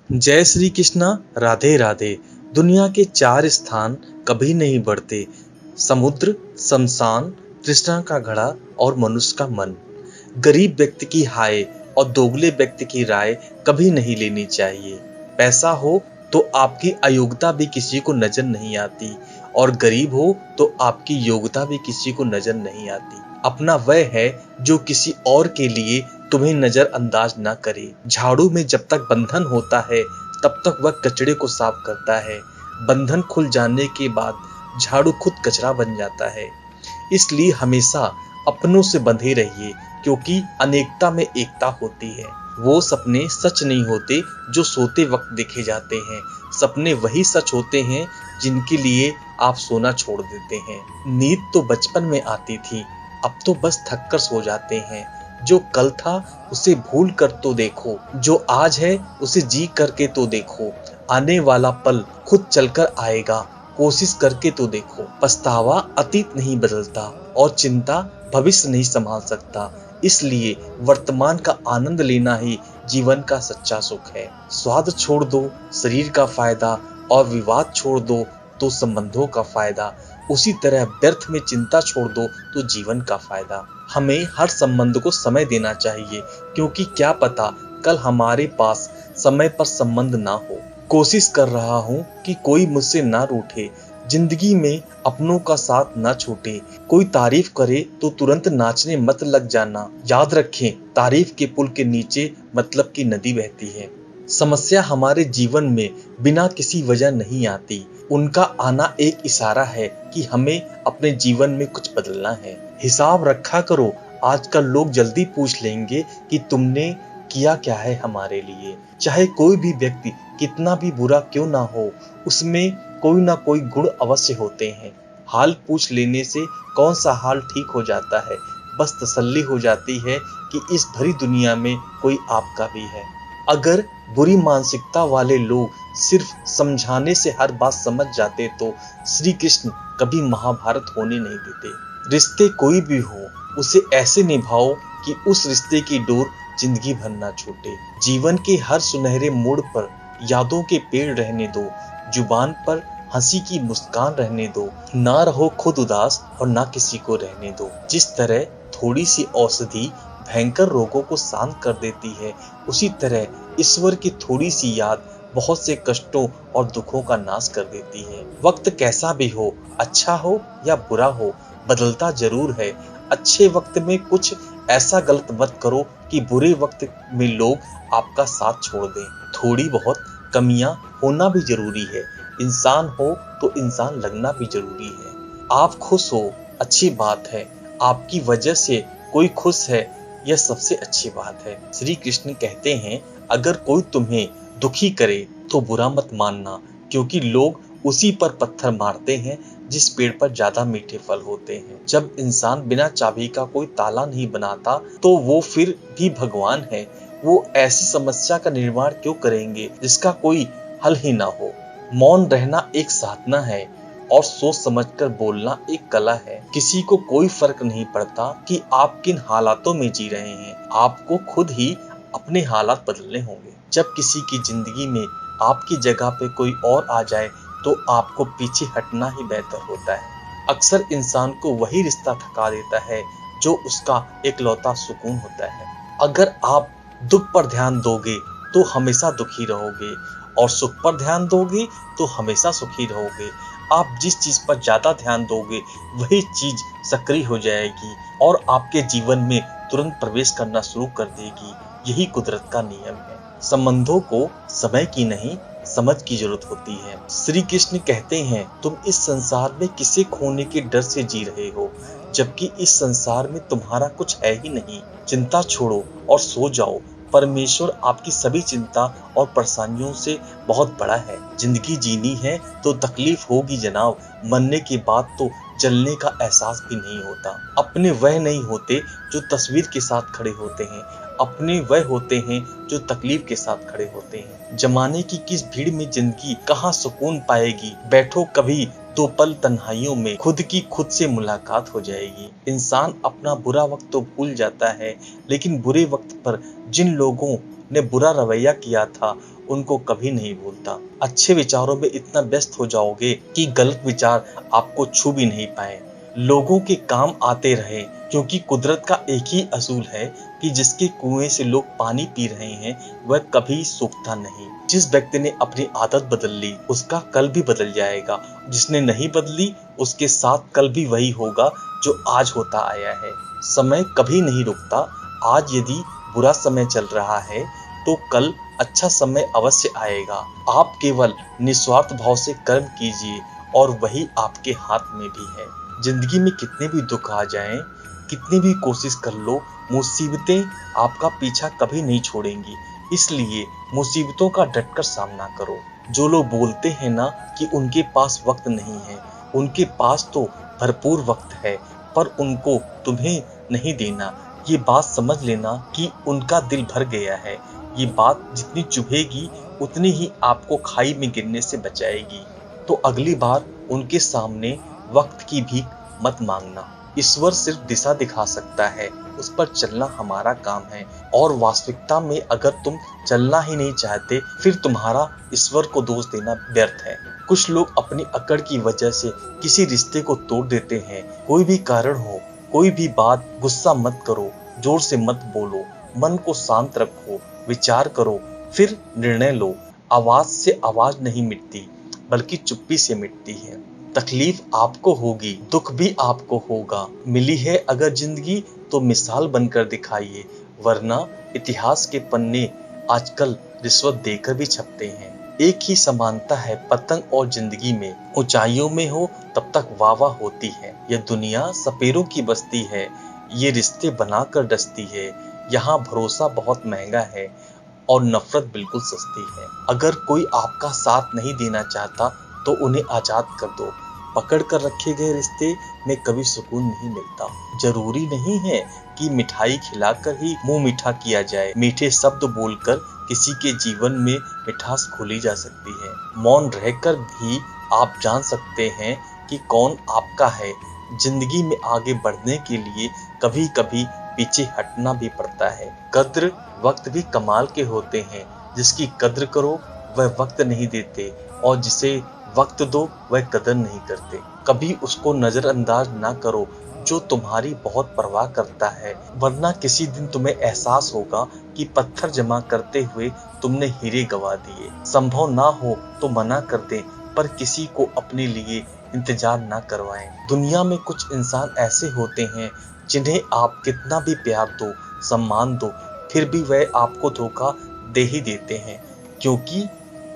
जय श्री कृष्णा। राधे राधे। दुनिया के चार स्थान कभी नहीं बढ़ते: समुद्र, शमशान, तृष्णा का घड़ा और मनुष्य का मन। गरीब व्यक्ति की हाय और दोगले व्यक्ति की राय कभी नहीं लेनी चाहिए। पैसा हो तो आपकी अयोग्यता भी किसी को नजर नहीं आती, और गरीब हो तो आपकी योग्यता भी किसी को नजर नहीं आती। अपना वह है जो किसी और के लिए तुम्हें नजरअंदाज ना करे। झाड़ू में जब तक बंधन होता है तब तक वह कचड़े को साफ करता है। बंधन खुल जाने के बाद झाड़ू खुद कचरा बन जाता है। इसलिए हमेशा अपनों से बंधे रहिए, क्योंकि अनेकता में एकता होती है। वो सपने सच नहीं होते जो सोते वक्त देखे जाते हैं। सपने वही सच होते हैं जिनके लिए आप सोना छोड़ देते हैं। नींद तो बचपन में आती थी, अब तो बस थक कर सो जाते हैं। जो कल था उसे भूल कर तो देखो, जो आज है उसे जी करके तो देखो। आने वाला पल खुद चलकर आएगा, कोशिश करके तो देखो। पछतावा अतीत नहीं बदलता और चिंता भविष्य नहीं संभाल सकता। इसलिए वर्तमान का आनंद लेना ही जीवन का सच्चा सुख है। स्वाद छोड़ दो शरीर का फायदा, और विवाद छोड़ दो तो संबंधों का फायदा। उसी तरह व्यर्थ में चिंता छोड़ दो तो जीवन का फायदा। हमें हर संबंध को समय देना चाहिए, क्योंकि क्या पता कल हमारे पास समय पर संबंध ना हो। कोशिश कर रहा हूँ कि कोई मुझसे ना रूठे, जिंदगी में अपनों का साथ ना छूटे। कोई तारीफ करे तो तुरंत नाचने मत लग जाना। याद रखें, तारीफ के पुल के नीचे मतलब की नदी बहती है। समस्या हमारे जीवन में बिना किसी वजह नहीं आती, उनका आना एक इशारा है कि हमें अपने जीवन में कुछ बदलना है। हिसाब रखा करो, आजकल लोग जल्दी पूछ लेंगे कि तुमने किया क्या है हमारे लिए। चाहे कोई भी व्यक्ति कितना भी बुरा क्यों ना हो, उसमें कोई ना कोई गुण अवश्य होते हैं। हाल पूछ लेने से कौन सा हाल ठीक हो जाता है, बस तसल्ली हो जाती है कि इस भरी दुनिया में कोई आपका भी है। अगर बुरी मानसिकता वाले लोग सिर्फ समझाने से हर बात समझ जाते तो श्री कृष्ण कभी महाभारत होने नहीं देते। रिश्ते कोई भी हो, उसे ऐसे निभाओ कि उस रिश्ते की डोर जिंदगी भर ना छूटे। जीवन के हर सुनहरे मोड़ पर यादों के पेड़ रहने दो, जुबान पर हंसी की मुस्कान रहने दो। ना रहो खुद उदास और ना किसी को रहने दो। जिस तरह थोड़ी सी औषधि भयंकर रोगों को शांत कर देती है, उसी तरह ईश्वर की थोड़ी सी याद बहुत से कष्टों और दुखों का नाश कर देती है। वक्त कैसा भी हो, अच्छा हो या बुरा हो, बदलता जरूर है। अच्छे वक्त में कुछ ऐसा गलत मत करो कि बुरे वक्त में लोग आपका साथ छोड़ दें। थोड़ी बहुत कमियां होना भी जरूरी है। इंसान हो तो इंसान लगना भी जरूरी है। आप खुश हो, अच्छी बात है। आपकी वजह से कोई खुश है, यह सबसे अच्छी बात है। श्री कृष्ण कहते हैं, अगर कोई तुम्हें दुखी करे तो बुरा मत मानना, क्योंकि लोग उसी पर पत्थर मारते हैं जिस पेड़ पर ज्यादा मीठे फल होते हैं। जब इंसान बिना चाबी का कोई ताला नहीं बनाता तो वो फिर भी भगवान है। वो ऐसी समस्या का निर्माण क्यों करेंगे जिसका कोई हल ही ना हो। मौन रहना एक साधना है, और सोच समझकर बोलना एक कला है। किसी को कोई फर्क नहीं पड़ता कि आप किन हालातों में जी रहे हैं, आपको खुद ही अपने हालात बदलने होंगे। जब किसी की जिंदगी में आपकी जगह पे कोई और आ जाए तो आपको पीछे हटना ही बेहतर होता है। अक्सर इंसान को वही रिश्ता थका देता है जो उसका एकलौता सुकून होता है। अगर आप दुख पर ध्यान दोगे तो हमेशा दुखी रहोगे, और सुख पर ध्यान दोगे तो हमेशा सुखी रहोगे। आप जिस चीज पर ज्यादा ध्यान दोगे वही चीज सक्रिय हो जाएगी और आपके जीवन में तुरंत प्रवेश करना शुरू कर देगी। यही कुदरत का नियम है। संबंधों को समय की नहीं, समझ की जरूरत होती है। श्री कृष्ण कहते हैं, तुम इस संसार में किसे खोने के डर से जी रहे हो, जबकि इस संसार में तुम्हारा कुछ है ही नहीं। चिंता छोड़ो और सो जाओ। परमेश्वर आपकी सभी चिंता और परेशानियों से बहुत बड़ा है। जिंदगी जीनी है तो तकलीफ होगी जनाब, मरने के बाद तो जलने का एहसास भी नहीं होता। अपने वह नहीं होते जो तस्वीर के साथ खड़े होते हैं, अपने वह होते हैं जो तकलीफ के साथ खड़े होते हैं। जमाने की किस भीड़ में जिंदगी कहाँ सुकून पाएगी। बैठो कभी दो पल तन्हाइयों में, खुद की खुद से मुलाकात हो जाएगी। इंसान अपना बुरा वक्त तो भूल जाता है, लेकिन बुरे वक्त पर जिन लोगों ने बुरा रवैया किया था उनको कभी नहीं भूलता। अच्छे विचारों में इतना व्यस्त हो जाओगे कि गलत विचार आपको छू भी नहीं पाए। लोगों के काम आते रहे, क्योंकि कुदरत का एक ही असूल है कि जिसके कुएं से लोग पानी पी रहे हैं वह कभी सूखता नहीं। जिस व्यक्ति ने अपनी आदत बदल ली उसका कल भी बदल जाएगा, जिसने नहीं बदली उसके साथ कल भी वही होगा जो आज होता आया है। समय कभी नहीं रुकता। आज यदि बुरा समय चल रहा है तो कल अच्छा समय अवश्य आएगा। आप केवल निस्वार्थ भाव से कर्म कीजिए और वही आपके हाथ में भी है। जिंदगी में कितने भी दुख आ जाएं, कितनी भी कोशिश कर लो, मुसीबतें आपका पीछा कभी नहीं छोड़ेंगी। इसलिए मुसीबतों का डटकर सामना करो। जो लोग बोलते हैं ना कि उनके पास वक्त नहीं है, उनके पास तो भरपूर वक्त है, पर उनको तुम्हें नहीं देना। ये बात समझ लेना कि उनका दिल भर गया है। ये बात जितनी चुभेगी उतनी ही आपको खाई में गिरने से बचाएगी। तो अगली बार उनके सामने वक्त की भीख मत मांगना। ईश्वर सिर्फ दिशा दिखा सकता है, उस पर चलना हमारा काम है। और वास्तविकता में अगर तुम चलना ही नहीं चाहते फिर तुम्हारा ईश्वर को दोष देना व्यर्थ है। कुछ लोग अपनी अकड़ की वजह से किसी रिश्ते को तोड़ देते हैं। कोई भी कारण हो, कोई भी बात, गुस्सा मत करो, जोर से मत बोलो, मन को शांत रखो, विचार करो, फिर निर्णय लो। आवाज से आवाज नहीं मिटती, बल्कि चुप्पी से मिटती है। तकलीफ आपको होगी, दुख भी आपको होगा। मिली है अगर जिंदगी तो मिसाल बनकर दिखाइए, वरना इतिहास के पन्ने आजकल रिश्वत देकर भी छपते हैं। एक ही समानता है पतंग और जिंदगी में, ऊंचाइयों में हो तब तक वाह वाह होती है। यह दुनिया सपेरों की बस्ती है, ये रिश्ते बनाकर डसती है। यहाँ भरोसा बहुत महंगा है और नफरत बिल्कुल सस्ती है। अगर कोई आपका साथ नहीं देना चाहता तो उन्हें आजाद कर दो। पकड़ कर रखे गए रिश्ते में कभी सुकून नहीं मिलता। जरूरी नहीं है कि मिठाई खिलाकर ही मुंह मीठा किया जाए। मीठे शब्द बोलकर किसी के जीवन में मिठास खोली जा सकती है। मौन रहकर भी आप जान सकते हैं कि कौन आपका है। जिंदगी में आगे बढ़ने के लिए कभी कभी पीछे हटना भी पड़ता है। कद्र वक्त भी कमाल के होते हैं। जिसकी कद्र करो वह वक्त नहीं देते, और जिसे वक्त दो वह कदर नहीं करते। कभी उसको नजरअंदाज ना करो जो तुम्हारी बहुत परवाह करता है, वरना किसी दिन तुम्हें एहसास होगा कि पत्थर जमा करते हुए तुमने हीरे गवा दिए। संभव ना हो तो मना कर दें, पर किसी को अपने लिए इंतजार ना करवाएं। दुनिया में कुछ इंसान ऐसे होते हैं जिन्हें आप कितना भी प्यार दो, सम्मान दो, फिर भी वह आपको धोखा दे ही देते हैं, क्योंकि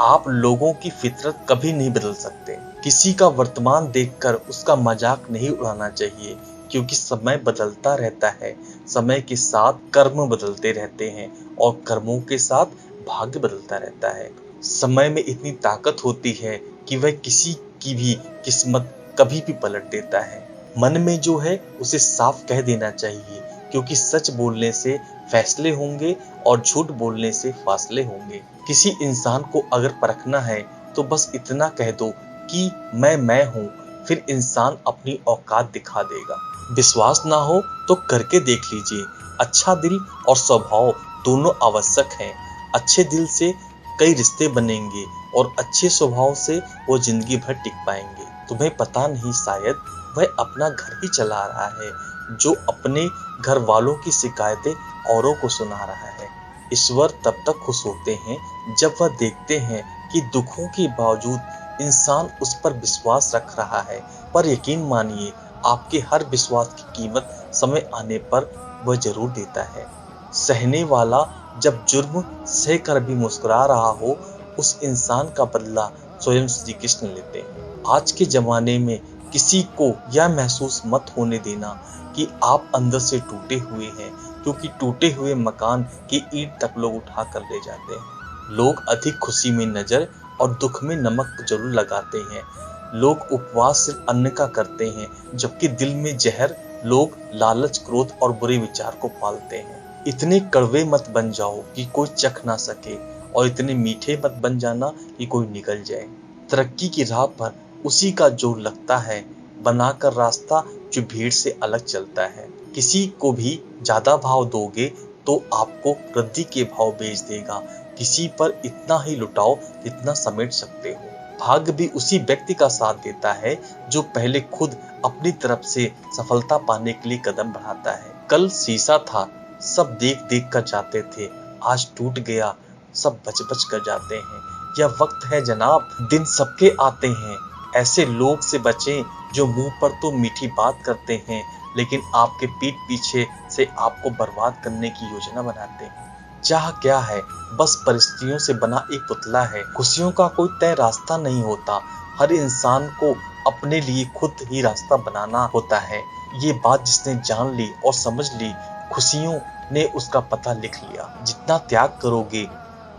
आप लोगों की फितरत कभी नहीं बदल सकते। किसी का वर्तमान देखकर उसका मजाक नहीं उड़ाना चाहिए, क्योंकि समय बदलता रहता है। समय के साथ कर्म बदलते रहते हैं और कर्मों के साथ भाग्य बदलता रहता है। समय में इतनी ताकत होती है कि वह किसी की भी किस्मत कभी भी पलट देता है। मन में जो है उसे साफ कह देना चाहिए, क्योंकि सच बोलने से फैसले होंगे और झूठ बोलने से फासले होंगे। किसी इंसान को अगर परखना है तो बस इतना कह दो कि मैं हूँ, फिर इंसान अपनी औकात दिखा देगा। विश्वास ना हो तो करके देख लीजिए। अच्छा दिल और स्वभाव दोनों आवश्यक हैं। अच्छे दिल से कई रिश्ते बनेंगे और अच्छे स्वभाव से वो जिंदगी भर टिक पाएंगे। तुम्हें पता नहीं, शायद वह अपना घर ही चला रहा है जो अपने घर वालों की शिकायतें औरों को सुना रहा है। ईश्वर तब तक खुश होते हैं जब वह देखते हैं कि दुखों के बावजूद इंसान उस पर विश्वास रख रहा है। पर यकीन मानिए, आपके हर विश्वास की कीमत समय आने पर वह जरूर देता है। सहने वाला जब जुर्म सह कर भी मुस्कुरा रहा हो, उस इंसान का बदला स्वयं श्री कृष्ण लेते हैं। आज के जमाने में किसी को यह महसूस मत होने देना कि आप अंदर से टूटे हुए हैं, क्योंकि टूटे हुए मकान की ईंट तक लोग उठा कर ले जाते हैं। लोग अधिक खुशी में नजर और दुख में नमक जरूर लगाते हैं। लोग उपवास सिर्फ अन्न का करते हैं, जबकि दिल में जहर लोग लालच, क्रोध और बुरे विचार को पालते हैं। इतने कड़वे मत बन जाओ कि कोई चख ना सके, और इतने मीठे मत बन जाना कि कोई निगल जाए। तरक्की की राह पर उसी का जोर लगता है, बनाकर रास्ता जो भीड़ से अलग चलता है। किसी को भी ज्यादा भाव दोगे तो आपको रद्दी के भाव बेच देगा। किसी पर इतना ही लुटाओ जितना समेट सकते हो। भाग्य भी उसी व्यक्ति का साथ देता है जो पहले खुद अपनी तरफ से सफलता पाने के लिए कदम बढ़ाता है। कल शीशा था, सब देख देख कर जाते थे, आज टूट गया, सब बच बच कर जाते हैं। यह वक्त है जनाब, दिन सबके आते हैं। ऐसे लोग से बचें जो मुंह पर तो मीठी बात करते हैं, लेकिन आपके पीठ पीछे से आपको बर्बाद करने की योजना बनाते हैं। चाह क्या है, बस परिस्थितियों से बना एक पुतला है। खुशियों का कोई तय रास्ता नहीं होता, हर इंसान को अपने लिए खुद ही रास्ता बनाना होता है। ये बात जिसने जान ली और समझ ली, खुशियों ने उसका पता लिख लिया। जितना त्याग करोगे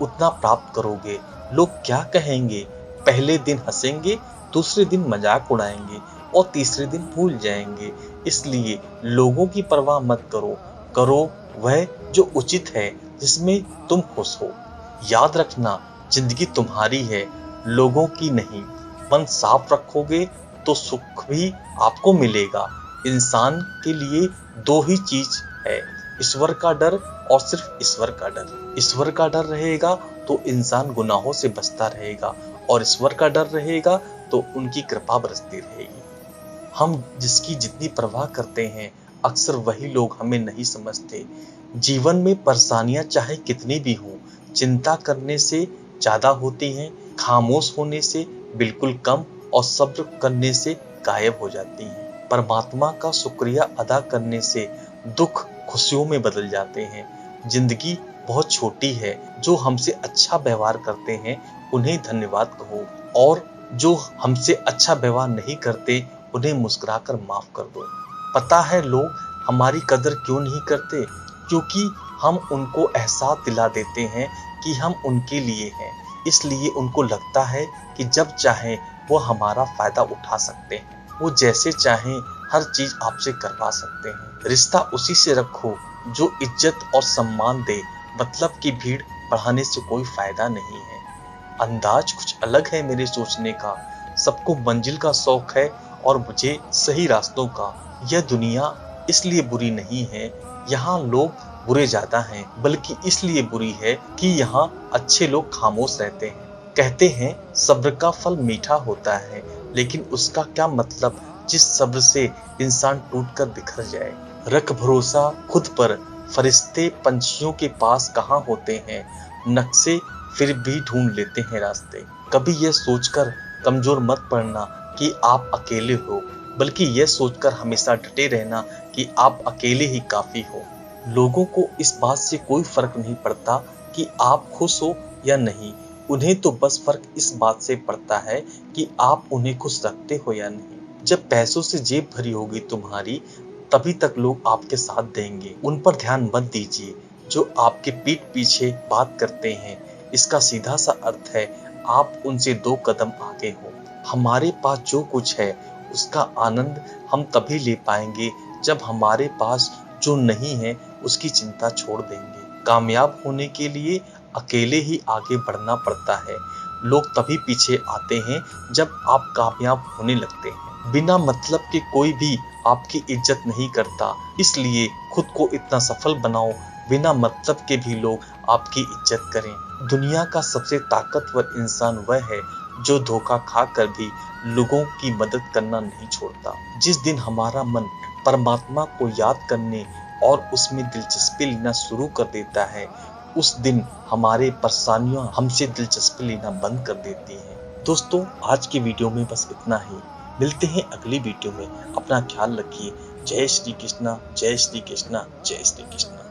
उतना प्राप्त करोगे। लोग क्या कहेंगे? पहले दिन हंसेंगे, दूसरे दिन मजाक उड़ाएंगे और तीसरे दिन भूल जाएंगे। इसलिए लोगों की परवाह मत करो, करो वह जो उचित है, जिसमें तुम खुश हो। याद रखना, जिंदगी तुम्हारी है, लोगों की नहीं। मन साफ रखोगे तो सुख भी आपको मिलेगा। इंसान के लिए दो ही चीज है, ईश्वर का डर और सिर्फ ईश्वर का डर। ईश्वर का डर रहेगा तो इंसान गुनाहों से बचता रहेगा, और ईश्वर का डर रहेगा तो उनकी कृपा बरसती रहेगी। हम जिसकी जितनी परवाह करते हैं, अक्सर वही लोग हमें नहीं समझते। जीवन में परेशानियां चाहे कितनी भी हों, चिंता करने से ज्यादा होती हैं, खामोश होने से बिल्कुल कम, और सब्र करने से गायब हो जाती हैं। परमात्मा का शुक्रिया अदा करने से दुख खुशियों में बदल जाते हैं। जिंदगी बहुत छोटी है, जो हमसे अच्छा व्यवहार करते हैं उन्हें धन्यवाद कहो, और जो हमसे अच्छा व्यवहार नहीं करते उन्हें मुस्कुराकर माफ कर दो। पता है लोग हमारी कदर क्यों नहीं करते? क्योंकि हम उनको एहसास दिला देते हैं कि हम उनके लिए हैं। इसलिए उनको लगता है कि जब चाहें वो हमारा फायदा उठा सकते हैं। वो जैसे चाहें हर चीज आपसे करवा सकते हैं। रिश्ता उसी से रखो जो इज्जत और सम्मान दे। मतलब की भीड़ बढ़ाने से कोई फायदा नहीं है। अंदाज कुछ अलग है मेरे सोचने का। सबको मंजिल का शौक है और मुझे सही रास्तों का। यह दुनिया इसलिए बुरी नहीं है, यहाँ लोग बुरे ज्यादा हैं, बल्कि इसलिए बुरी है कि यहाँ अच्छे लोग खामोश रहते हैं। कहते हैं सब्र का फल मीठा होता है, लेकिन उसका क्या मतलब जिस सब्र से इंसान टूटकर बिखर जाए। रख भरोसा खुद पर, फरिश्ते पंछियों के पास कहाँ होते हैं, नक्शे फिर भी ढूंढ लेते हैं रास्ते। कभी यह सोचकर कमजोर मत पड़ना कि आप अकेले हो, बल्कि यह सोचकर हमेशा डटे रहना कि आप अकेले ही काफी हो। लोगों को इस बात से कोई फर्क नहीं पड़ता कि आप खुश हो या नहीं, उन्हें तो बस फर्क इस बात से पड़ता है कि आप उन्हें खुश रखते हो या नहीं। जब पैसों से जेब भरी होगी तुम्हारी, तभी तक लोग आपके साथ देंगे। उन पर ध्यान मत दीजिए जो आपके पीठ पीछे बात करते हैं। इसका सीधा सा अर्थ है आप उनसे 2 कदम आगे हो। हमारे पास जो कुछ है उसका आनंद हम तभी ले पाएंगे जब हमारे पास जो नहीं है उसकी चिंता छोड़ देंगे। कामयाब होने के लिए अकेले ही आगे बढ़ना पड़ता है। लोग तभी पीछे आते हैं जब आप कामयाब होने लगते हैं। बिना मतलब के कोई भी आपकी इज्जत नहीं करता, इसलिए खुद को इतना सफल बनाओ बिना मतलब के भी लोग आपकी इज्जत करें। दुनिया का सबसे ताकतवर इंसान वह है जो धोखा खाकर भी लोगों की मदद करना नहीं छोड़ता। जिस दिन हमारा मन परमात्मा को याद करने और उसमें दिलचस्पी लेना शुरू कर देता है, उस दिन हमारे परेशानियां हमसे दिलचस्पी लेना बंद कर देती हैं। दोस्तों, आज की वीडियो में बस इतना ही। मिलते हैं अगली वीडियो में। अपना ख्याल रखिए। जय श्री कृष्णा, जय श्री कृष्णा, जय श्री कृष्णा।